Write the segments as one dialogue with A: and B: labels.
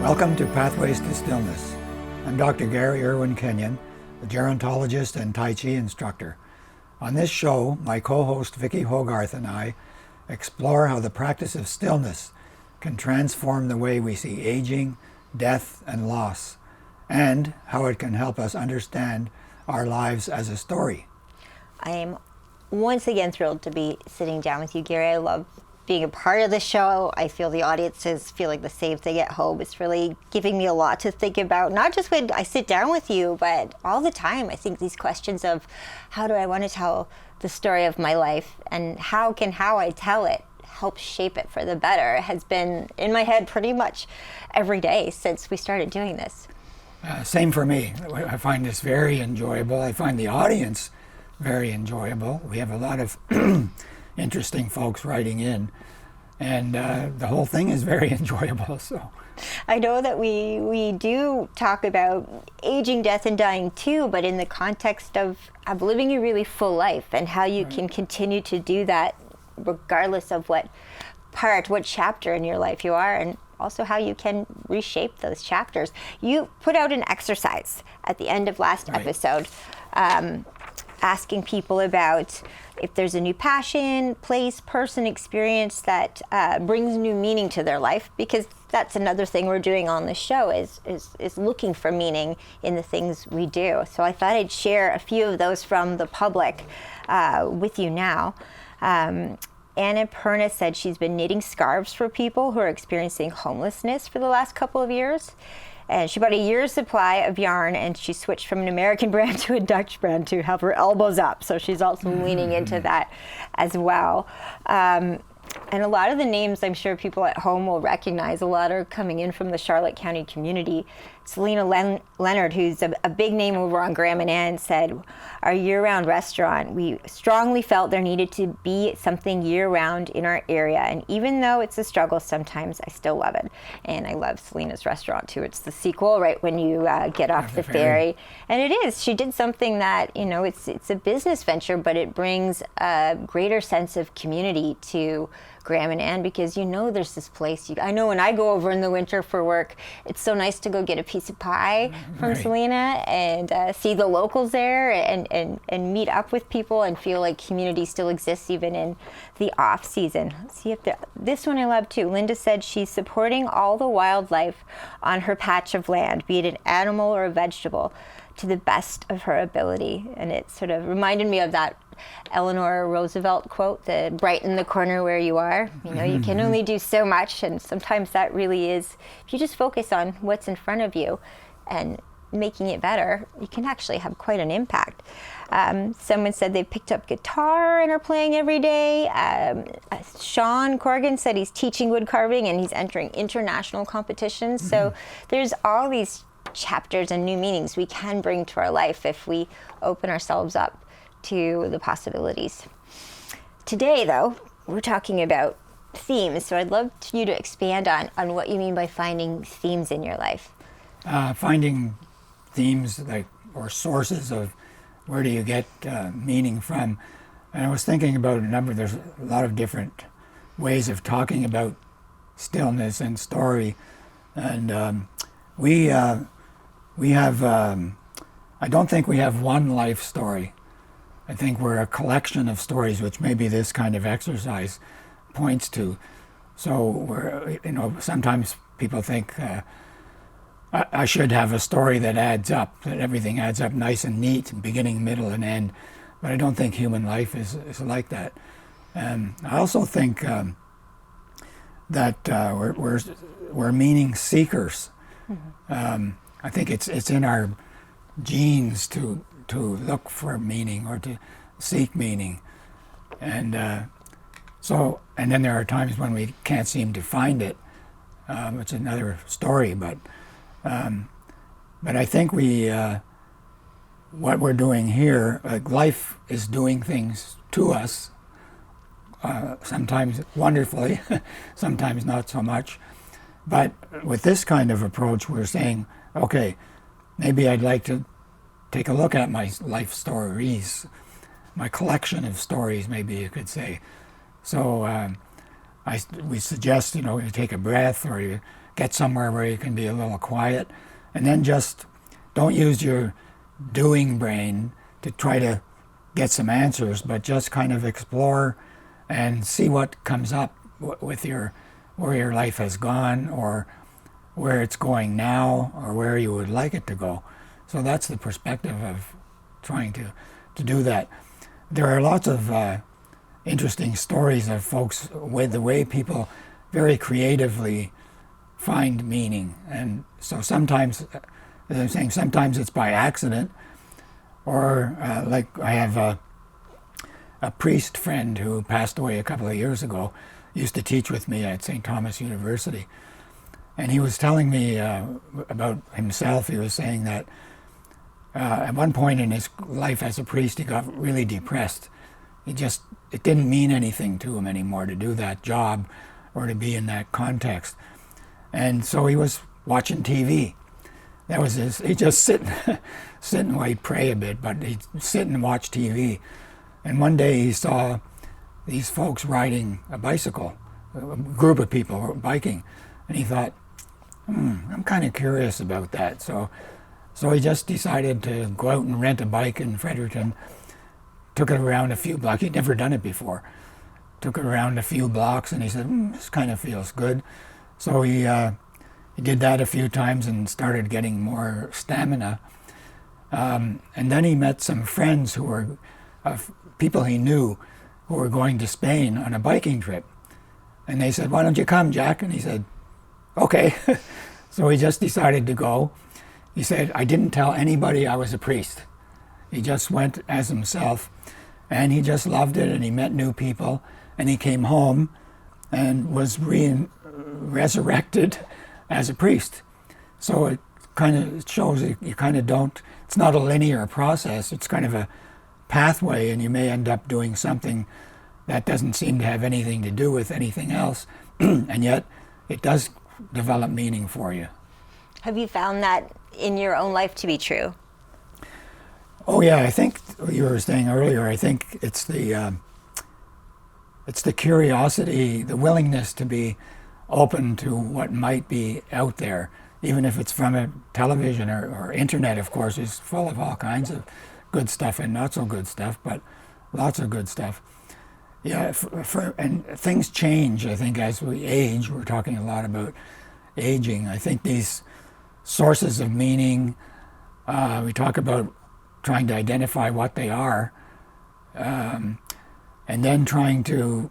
A: Welcome to Pathways to Stillness. I'm Dr. Gary Irwin-Kenyon, a gerontologist and Tai Chi instructor. On this show, my co-host Vicki Hogarth and I explore how the practice of stillness can transform the way we see aging, death, and loss, and how it can help us understand our lives as a story.
B: I am once again thrilled to be sitting down with you, Gary. I love being a part of the show. I feel the audiences feel like the same thing at home. It's really giving me a lot to think about, not just when I sit down with you, but all the time. I think these questions of how do I want to tell the story of my life and how I tell it help shape it for the better has been in my head pretty much every day since we started doing this.
A: Same for me. I find this very enjoyable. I find the audience very enjoyable. We have a lot of interesting folks writing in, and the whole thing is very enjoyable. So
B: I know that we do talk about aging, death, and dying too, but in the context of living a really full life and how you can continue to do that regardless of what chapter in your life you are, and also how you can reshape those chapters. You put out an exercise at the end of last episode asking people about if there's a new passion, place, person, experience that brings new meaning to their life, because that's another thing we're doing on the show is looking for meaning in the things we do. So I thought I'd share a few of those from the public with you now. Anna Perna said she's been knitting scarves for people who are experiencing homelessness for the last couple of years. And she bought a year's supply of yarn, and she switched from an American brand to a Dutch brand to have her elbows up. So she's also leaning into that as well. And a lot of the names I'm sure people at home will recognize. A lot are coming in from the Charlotte County community. Selena Leonard, who's a big name over on Graham and Ann, said, our year-round restaurant, we strongly felt there needed to be something year-round in our area. And even though it's a struggle sometimes, I still love it. And I love Selena's restaurant too. It's the sequel right when you get off the ferry. And it is. She did something that, it's a business venture, but it brings a greater sense of community to Graham and Ann, because there's this place. I know when I go over in the winter for work, it's so nice to go get a piece of pie from Selena and see the locals there and meet up with people and feel like community still exists even in the off season. Let's see if this one I love too. Linda said she's supporting all the wildlife on her patch of land, be it an animal or a vegetable, to the best of her ability. And it sort of reminded me of that Eleanor Roosevelt quote, the brighten the corner where you are. You can only do so much, and sometimes that really is, if you just focus on what's in front of you and making it better, you can actually have quite an impact. Someone said they picked up guitar and are playing every day. Sean Corrigan said he's teaching wood carving and he's entering international competitions. So there's all these chapters and new meanings we can bring to our life if we open ourselves up to the possibilities. Today, though, we're talking about themes, so I'd love you to expand on what you mean by finding themes in your life.
A: Finding themes or sources of where do you get meaning from. And I was thinking about there's a lot of different ways of talking about stillness and story. And we have, I don't think we have one life story. I think we're a collection of stories, which maybe this kind of exercise points to. So sometimes people think I should have a story that adds up, that everything adds up nice and neat, beginning, middle, and end. But I don't think human life is like that. I also think that we're meaning seekers. I think it's in our genes to look for meaning or to seek meaning, and then there are times when we can't seem to find it. It's another story, but I think what we're doing here, life is doing things to us, sometimes wonderfully, sometimes not so much. But with this kind of approach, we're saying, okay, maybe I'd like to take a look at my life stories, my collection of stories, maybe you could say. So we suggest, you take a breath, or you get somewhere where you can be a little quiet, and then just don't use your doing brain to try to get some answers, but just kind of explore and see what comes up with where your life has gone, or where it's going now, or where you would like it to go. So that's the perspective of trying to do that. There are lots of interesting stories of folks with the way people very creatively find meaning. And so sometimes, as I'm saying, sometimes it's by accident, or like I have a priest friend who passed away a couple of years ago, used to teach with me at St. Thomas University. And he was telling me about himself. He was saying that at one point in his life as a priest, he got really depressed. It didn't mean anything to him anymore to do that job or to be in that context. And so he was watching TV. That was he'd just sit while he'd pray a bit, but he'd sit and watch TV. And one day he saw these folks riding a bicycle, a group of people were biking. And he thought, I'm kind of curious about that. So he just decided to go out and rent a bike in Fredericton, took it around a few blocks. He'd never done it before. Took it around a few blocks, and he said, this kind of feels good. So he did that a few times and started getting more stamina. And then he met some friends who were people he knew who were going to Spain on a biking trip. And they said, why don't you come, Jack? And he said, okay. So he just decided to go. He said, I didn't tell anybody I was a priest. He just went as himself, and he just loved it, and he met new people, and he came home and was resurrected as a priest. So it kind of shows you kind of don't, it's not a linear process, it's kind of a pathway, and you may end up doing something that doesn't seem to have anything to do with anything else, and yet it does develop meaning for you.
B: Have you found that in your own life to be true?
A: Oh yeah, I think you were saying earlier, I think it's the curiosity, the willingness to be open to what might be out there, even if it's from a television or internet, of course, is full of all kinds of good stuff and not so good stuff, but lots of good stuff. Yeah, and things change, I think, as we age. We're talking a lot about aging. I think these sources of meaning, we talk about trying to identify what they are, and then trying to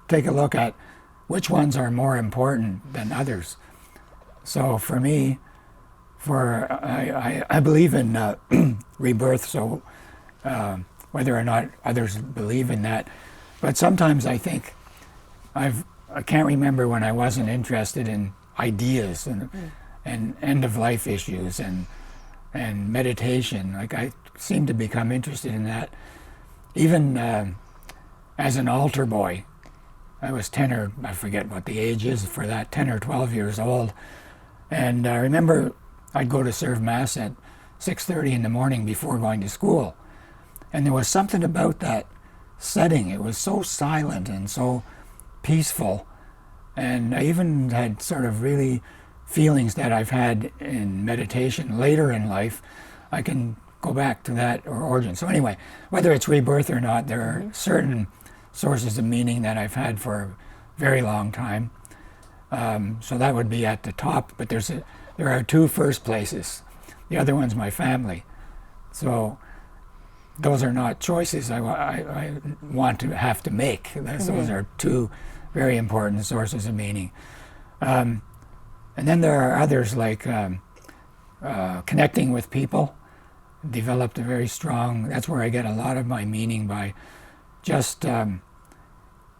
A: take a look at which ones are more important than others. So for me, I believe in rebirth, so whether or not others believe in that. But sometimes I think I can't remember when I wasn't interested in ideas and end-of-life issues and meditation. Like I seem to become interested in that. Even as an altar boy, I was 10 or, I forget what the age is for that, 10 or 12 years old. And I remember I'd go to serve Mass at 6:30 in the morning before going to school. And there was something about that setting. It was so silent and so peaceful. And I even had sort of really feelings that I've had in meditation later in life. I can go back to that origin. So anyway, whether it's rebirth or not, there are certain sources of meaning that I've had for a very long time. So that would be at the top, but there are two first places. The other one's my family. So those are not choices I want to have to make. Those are two very important sources of meaning. And then there are others like connecting with people. Developed a very strong, that's where I get a lot of my meaning, by just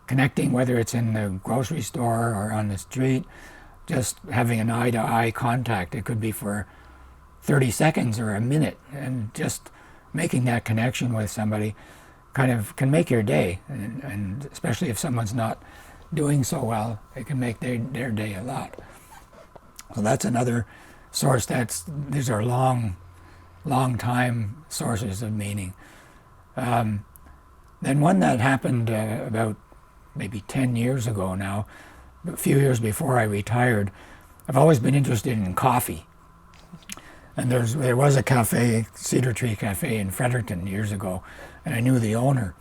A: connecting, whether it's in the grocery store or on the street, just having an eye-to-eye contact. It could be for 30 seconds or a minute, and just making that connection with somebody kind of can make your day, and especially if someone's not doing so well, it can make their day a lot. So that's another source. These are long time sources of meaning. Then one that happened about maybe 10 years ago now, a few years before I retired, I've always been interested in coffee. And there was a cafe, Cedar Tree Cafe in Fredericton years ago, and I knew the owner.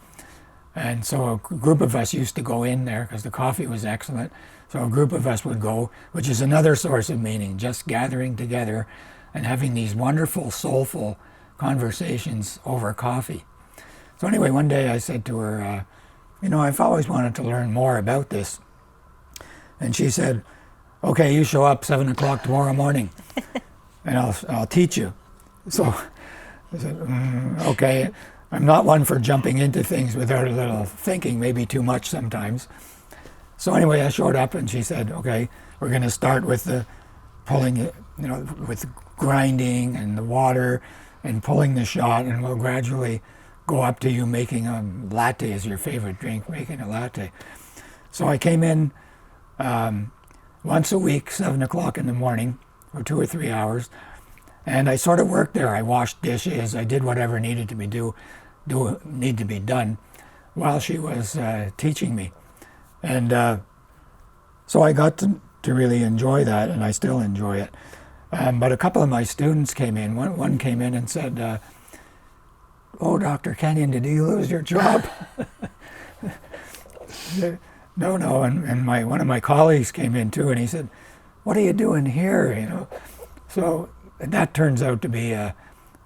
A: And so a group of us used to go in there because the coffee was excellent. So a group of us would go, which is another source of meaning, just gathering together and having these wonderful, soulful conversations over coffee. So anyway, one day I said to her, I've always wanted to learn more about this. And she said, okay, you show up 7 o'clock tomorrow morning and I'll teach you. So I said, okay. I'm not one for jumping into things without a little thinking, maybe too much sometimes. So anyway, I showed up and she said, okay, we're going to start with the pulling, with grinding and the water and pulling the shot, and we'll gradually go up to you making a latte as your favorite drink, making a latte. So I came in once a week, 7 o'clock in the morning for 2 or 3 hours. And I sort of worked there. I washed dishes. I did whatever needed to be done while she was teaching me. And so I got to really enjoy that, and I still enjoy it. But a couple of my students came in. One came in and said, oh, Dr. Kenyon, did you lose your job? No. And one of my colleagues came in too, and he said, what are you doing here? So that turns out to be I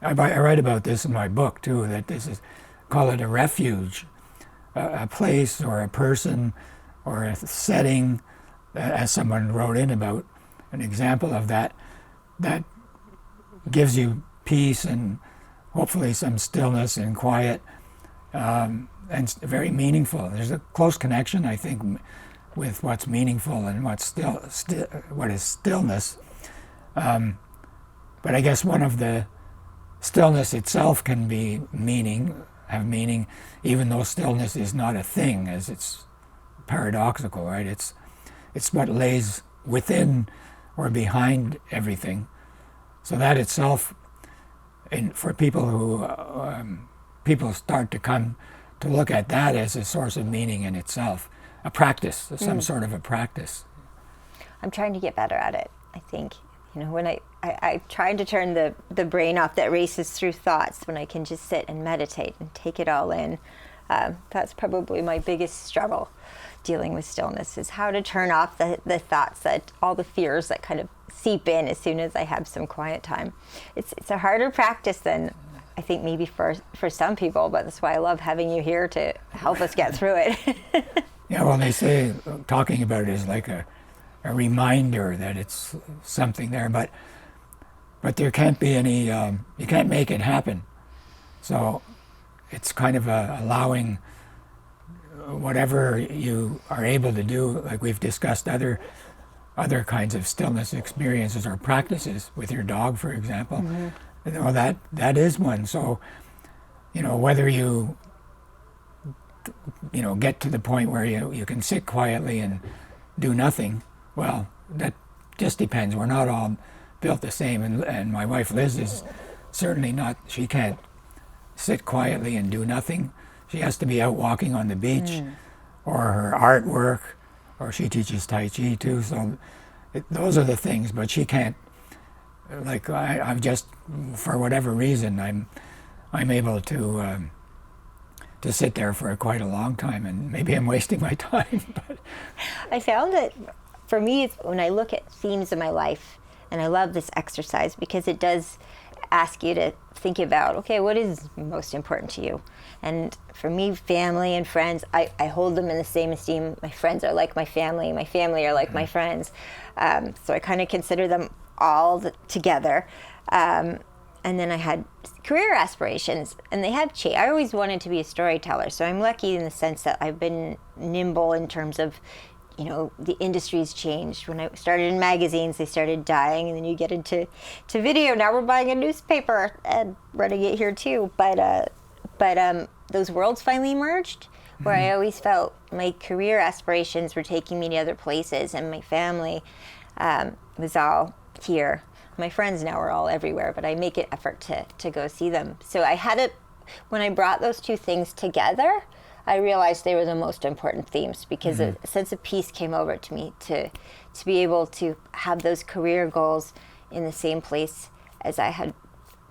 A: write about this in my book too, that this is, call it a refuge, a place or a person or a setting, as someone wrote in about, an example of that gives you peace and hopefully some stillness and quiet, and it's very meaningful. There's a close connection, I think, with what's meaningful and what is stillness. But I guess one of the stillness itself can have meaning, even though stillness is not a thing, as it's paradoxical, right? It's what lays within or behind everything. So that itself, for people who people start to come to look at that as a source of meaning in itself, a practice, some sort of a practice.
B: I'm trying to get better at it, I think. When I try to turn the brain off that races through thoughts, when I can just sit and meditate and take it all in. That's probably my biggest struggle dealing with stillness, is how to turn off the thoughts, all the fears that kind of seep in as soon as I have some quiet time. It's a harder practice than I think maybe for some people, but that's why I love having you here to help us get through it.
A: Yeah, well, they say talking about it is like a reminder that it's something there, but there can't be any, you can't make it happen. So it's kind of allowing whatever you are able to do, like we've discussed other kinds of stillness experiences or practices with your dog, for example. Mm-hmm. That is one. So, whether you get to the point where you can sit quietly and do nothing, well, that just depends. We're not all built the same, and my wife Liz is certainly not. She can't sit quietly and do nothing. She has to be out walking on the beach, or her artwork, or she teaches Tai Chi too. So those are the things. But she can't. Like I've just, for whatever reason, I'm able to sit there for quite a long time, and maybe I'm wasting my time. But
B: I found that for me, it's when I look at themes in my life, and I love this exercise because it does ask you to think about, okay, what is most important to you? And for me, family and friends, I hold them in the same esteem. My friends are like my family are like my friends. So I kind of consider them all together. And then I had career aspirations, and they have changed. I always wanted to be a storyteller, so I'm lucky in the sense that I've been nimble in terms of, the industry's changed. When I started in magazines, they started dying, and then you get into video. Now we're buying a newspaper and running it here too. But those worlds finally merged, where I always felt my career aspirations were taking me to other places, and my family was all here. My friends now are all everywhere, but I make an effort to go see them. So I had when I brought those two things together, I realized they were the most important themes, because a sense of peace came over to me to be able to have those career goals in the same place as I had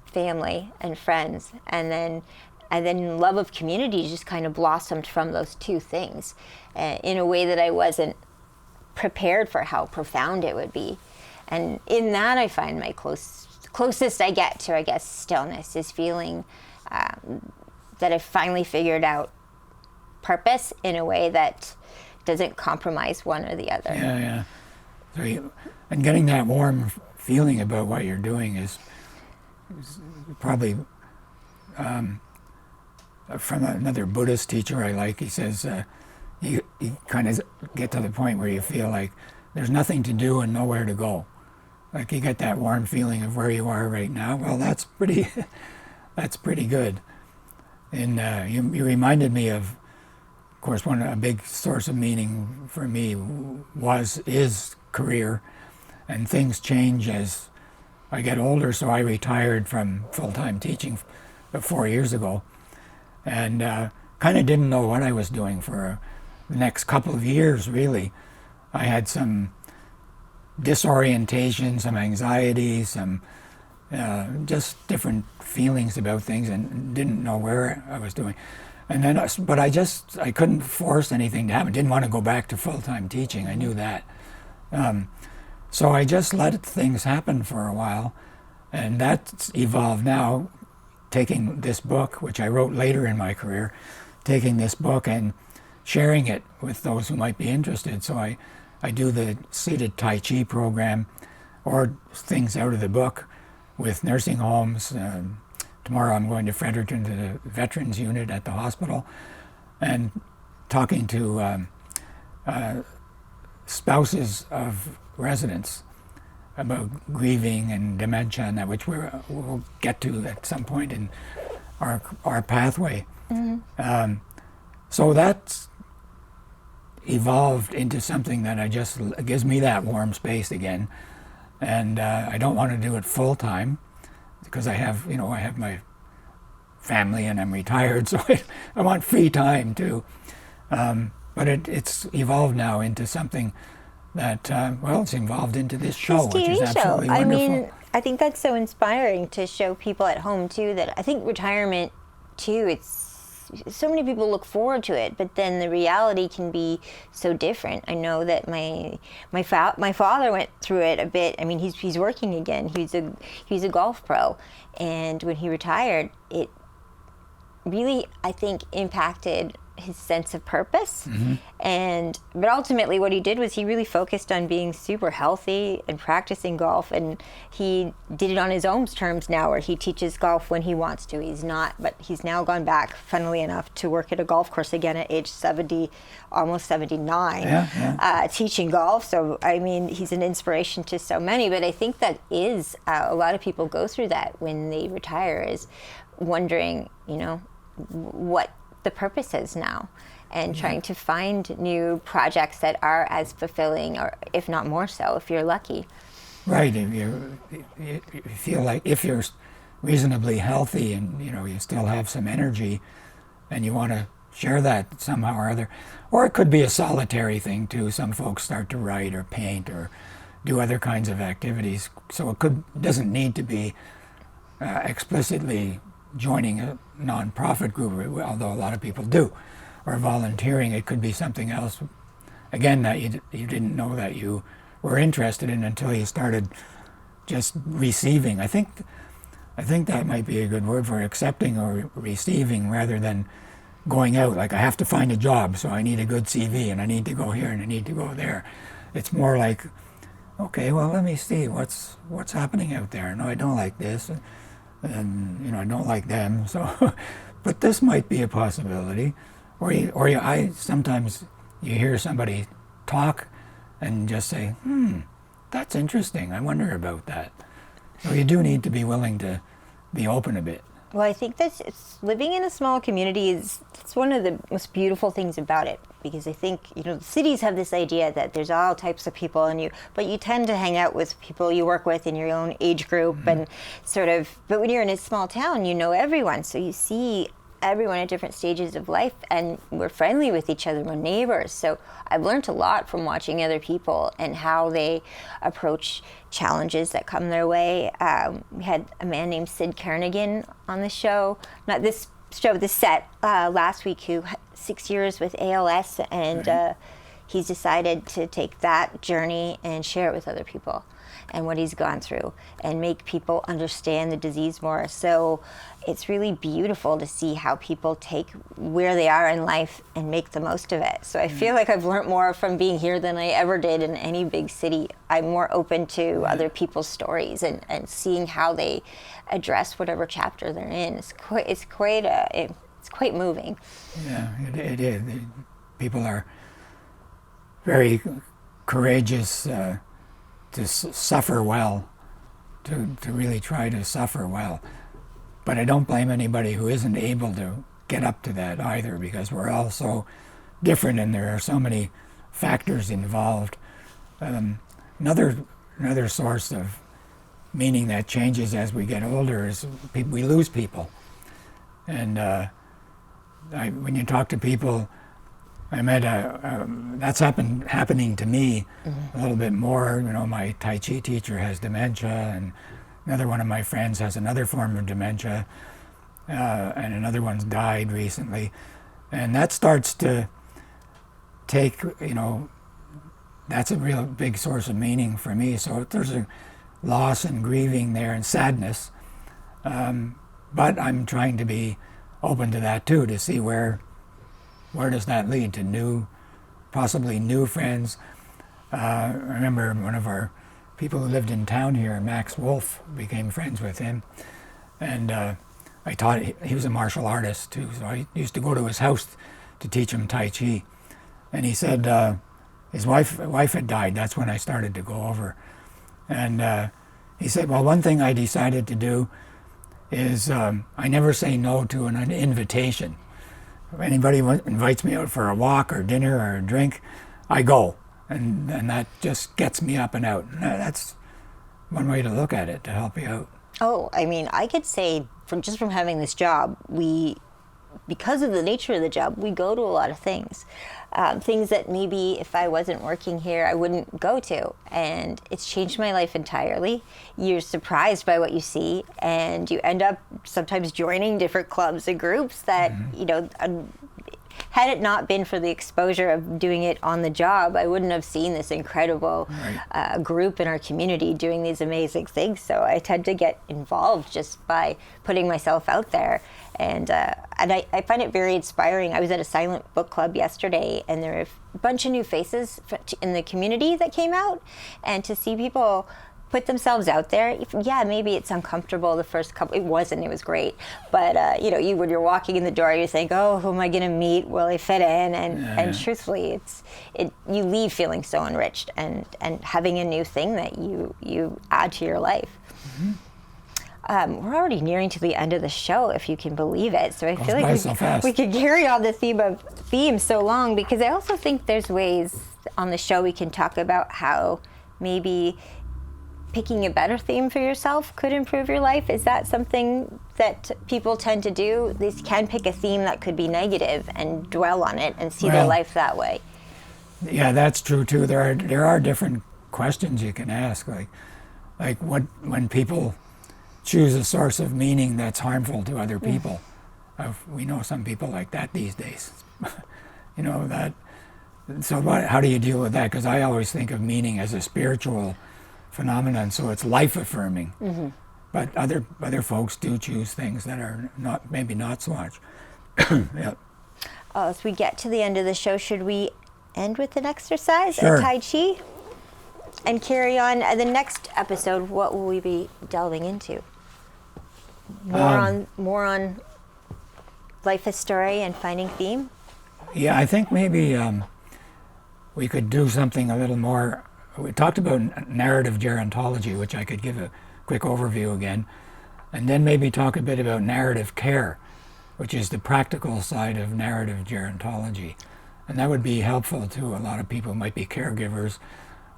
B: family and friends, and then love of community just kind of blossomed from those two things in a way that I wasn't prepared for how profound it would be. And in that, I find my closest I get to, I guess, stillness is feeling that I've finally figured out purpose in a way that doesn't compromise one or the other.
A: Yeah. So and getting that warm feeling about what you're doing is probably from another Buddhist teacher I like. He says you kind of get to the point where you feel like there's nothing to do and nowhere to go. Like you get that warm feeling of where you are right now. Well, that's pretty good. And you reminded me of course, a big source of meaning for me is career, and things change as I get older. So I retired from full-time teaching 4 years ago, and kind of didn't know what I was doing for the next couple of years. Really, I had some disorientation, some anxiety, some just different feelings about things, and didn't know where I was doing. And then, but I couldn't force anything to happen. Didn't want to go back to full-time teaching. I knew that. So I just let things happen for a while, and that's evolved now, taking this book, which I wrote later in my career, taking this book and sharing it with those who might be interested. So I do the seated Tai Chi program, or things out of the book with nursing homes. Tomorrow I'm going to Fredericton to the Veterans Unit at the hospital and talking to spouses of residents about grieving and dementia, and that, which we'll get to at some point in our pathway. Mm-hmm. So that's evolved into something that gives me that warm space again, and I don't want to do it full time, because I have my family and I'm retired, so I want free time too. But it's evolved now into something that, it's evolved into this show, which is absolutely wonderful.
B: I mean, I think that's so inspiring to show people at home too, that I think retirement too, it's so many people look forward to it, but then the reality can be so different. I know that my father went through it a bit. I mean, he's working again. He's a golf pro, and when he retired, it really, I think, impacted his sense of purpose. Mm-hmm. But ultimately what he did was he really focused on being super healthy and practicing golf, and he did it on his own terms now, where he teaches golf when he wants to. But he's now gone back, funnily enough, to work at a golf course again at age 70, almost 79, teaching golf. So I mean, he's an inspiration to so many. But I think that is a lot of people go through that when they retire, is wondering, what the purpose is now, and trying to find new projects that are as fulfilling, or if not more so, if you're lucky.
A: Right. If you feel like, if you're reasonably healthy and you still have some energy, and you want to share that somehow or other, or it could be a solitary thing too. Some folks start to write or paint or do other kinds of activities. So it doesn't need to be explicitly joining a non-profit group, although a lot of people do, or volunteering. It could be something else, again, that you didn't know that you were interested in until you started just receiving. I think that might be a good word for accepting or receiving, rather than going out like I have to find a job, so I need a good CV and I need to go here and I need to go there. It's more like, okay, well, let me see what's happening out there. No, I don't like this, and I don't like them. So, but this might be a possibility. Or sometimes you hear somebody talk and just say, that's interesting. I wonder about that. So you do need to be willing to be open a bit.
B: Well, I think living in a small community it's one of the most beautiful things about it, because I think cities have this idea that there's all types of people, but you tend to hang out with people you work with in your own age group, mm-hmm. and but when you're in a small town, you know everyone, so you see everyone at different stages of life, and we're friendly with each other, we're neighbors. So I've learned a lot from watching other people and how they approach challenges that come their way. We had a man named Sid Kernigan on the show, not this show, this set, last week, who had 6 years with ALS, and he's decided to take that journey and share it with other people and what he's gone through and make people understand the disease more. So it's really beautiful to see how people take where they are in life and make the most of it. So I feel like I've learned more from being here than I ever did in any big city. I'm more open to other people's stories and seeing how they address whatever chapter they're in. It's quite moving.
A: Yeah, it is. People are very courageous to suffer well, to really try to suffer well. But I don't blame anybody who isn't able to get up to that either, because we're all so different and there are so many factors involved. Another source of meaning that changes as we get older is we lose people. And when you talk to people, I met that's happening to me a little bit more. You know, my Tai Chi teacher has dementia, and another one of my friends has another form of dementia, and another one's died recently. And that starts to take, that's a real big source of meaning for me. So there's a loss and grieving there and sadness. But I'm trying to be open to that too, to see where does that lead to possibly new friends. I remember one of our people who lived in town here, Max Wolf, became friends with him. And I taught, he was a martial artist too, so I used to go to his house to teach him Tai Chi. And he said his wife had died. That's when I started to go over. And he said, well, one thing I decided to do is I never say no to an invitation. If anybody invites me out for a walk or dinner or a drink, I go. And that just gets me up and out. And that's one way to look at it, to help you out.
B: Oh, I mean, I could say from having this job, because of the nature of the job, we go to a lot of things. Things that maybe if I wasn't working here, I wouldn't go to. And it's changed my life entirely. You're surprised by what you see, and you end up sometimes joining different clubs and groups that, had it not been for the exposure of doing it on the job, I wouldn't have seen this incredible group in our community doing these amazing things. So I tend to get involved just by putting myself out there. And I find it very inspiring. I was at a silent book club yesterday, and there were a bunch of new faces in the community that came out. And to see people put themselves out there, maybe it's uncomfortable the first couple. It wasn't. It was great. But when you're walking in the door, you think, "Oh, who am I going to meet? Will I fit in?" And truthfully, you leave feeling so enriched and having a new thing that you add to your life. Mm-hmm. We're already nearing to the end of the show, if you can believe it. So I feel like we could carry on the theme so long, because I also think there's ways on the show we can talk about how maybe picking a better theme for yourself could improve your life. Is that something that people tend to do? They can pick a theme that could be negative and dwell on it and see their life that way.
A: Yeah, that's true too. There are different questions you can ask, like when people choose a source of meaning that's harmful to other people. We know some people like that these days. That. So how do you deal with that? Because I always think of meaning as a spiritual phenomenon, so it's life affirming. Mm-hmm. But other folks do choose things that are maybe not so much. Yep.
B: As we get to the end of the show, should we end with an exercise,
A: Sure.
B: a Tai Chi, and carry on? The next episode, what will we be delving into? More on life history and finding theme?
A: Yeah, I think maybe we could do something a little more. We talked about narrative gerontology, which I could give a quick overview again, and then maybe talk a bit about narrative care, which is the practical side of narrative gerontology. And that would be helpful to a lot of people who might be caregivers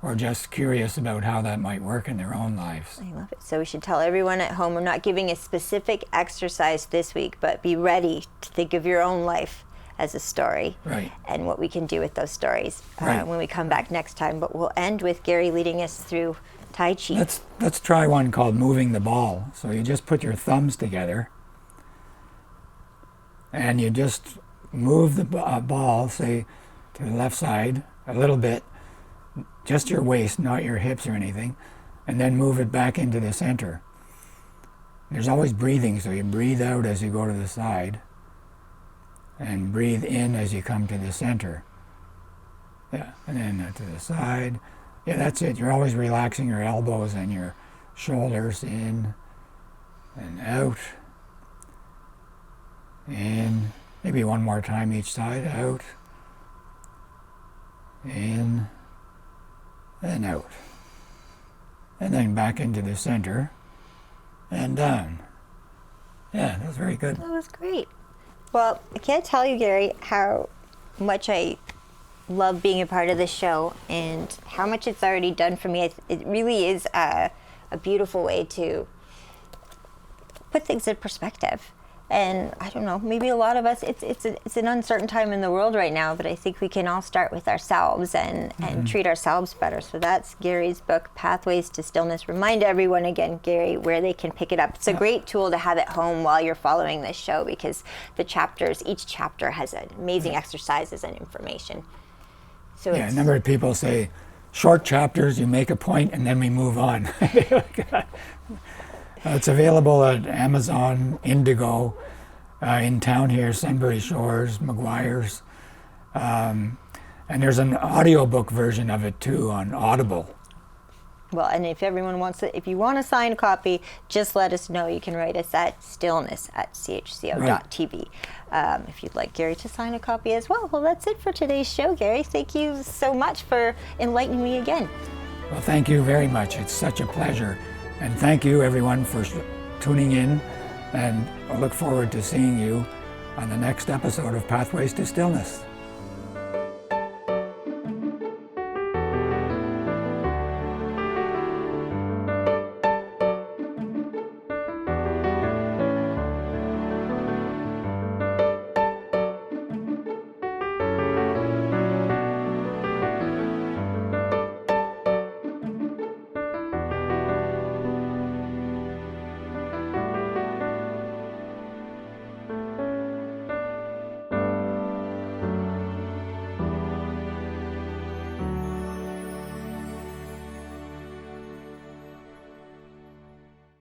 A: or just curious about how that might work in their own lives.
B: I love it. So we should tell everyone at home, we're not giving a specific exercise this week, but be ready to think of your own life as a story,
A: Right.
B: and what we can do with those stories
A: Right.
B: when we come back next time. But we'll end with Gary leading us through Tai Chi.
A: Let's try one called moving the ball. So you just put your thumbs together and you just move the ball, say, to the left side a little bit, just your waist, not your hips or anything, and then move it back into the center. There's always breathing, so you breathe out as you go to the side and breathe in as you come to the center. Yeah, and then to the side. Yeah, that's it. You're always relaxing your elbows and your shoulders, in and out. In. Maybe one more time each side. Out. In. And out. And then back into the center. And down. Yeah, that was very good.
B: That was great. Well, I can't tell you, Gary, how much I love being a part of this show and how much it's already done for me. It really is a beautiful way to put things in perspective. And I don't know, maybe a lot of us, it's an uncertain time in the world right now, but I think we can all start with ourselves and treat ourselves better. So that's Gary's book, Pathways to Stillness. Remind everyone again, Gary, where they can pick it up. It's a great tool to have at home while you're following this show, because the chapters, each chapter has amazing exercises and information. So
A: Yeah, a number of people say, short chapters, you make a point, and then we move on. It's available at Amazon, Indigo, in town here, Sunbury Shores, McGuire's. And there's an audiobook version of it too on Audible.
B: Well, and if everyone wants it, if you want a signed copy, just let us know. You can write us at stillness@chco.tv. If you'd like Gary to sign a copy as well. Well, that's it for today's show, Gary. Thank you so much for enlightening me again.
A: Well, thank you very much. It's such a pleasure. And thank you, everyone, for tuning in. And I look forward to seeing you on the next episode of Pathways to Stillness.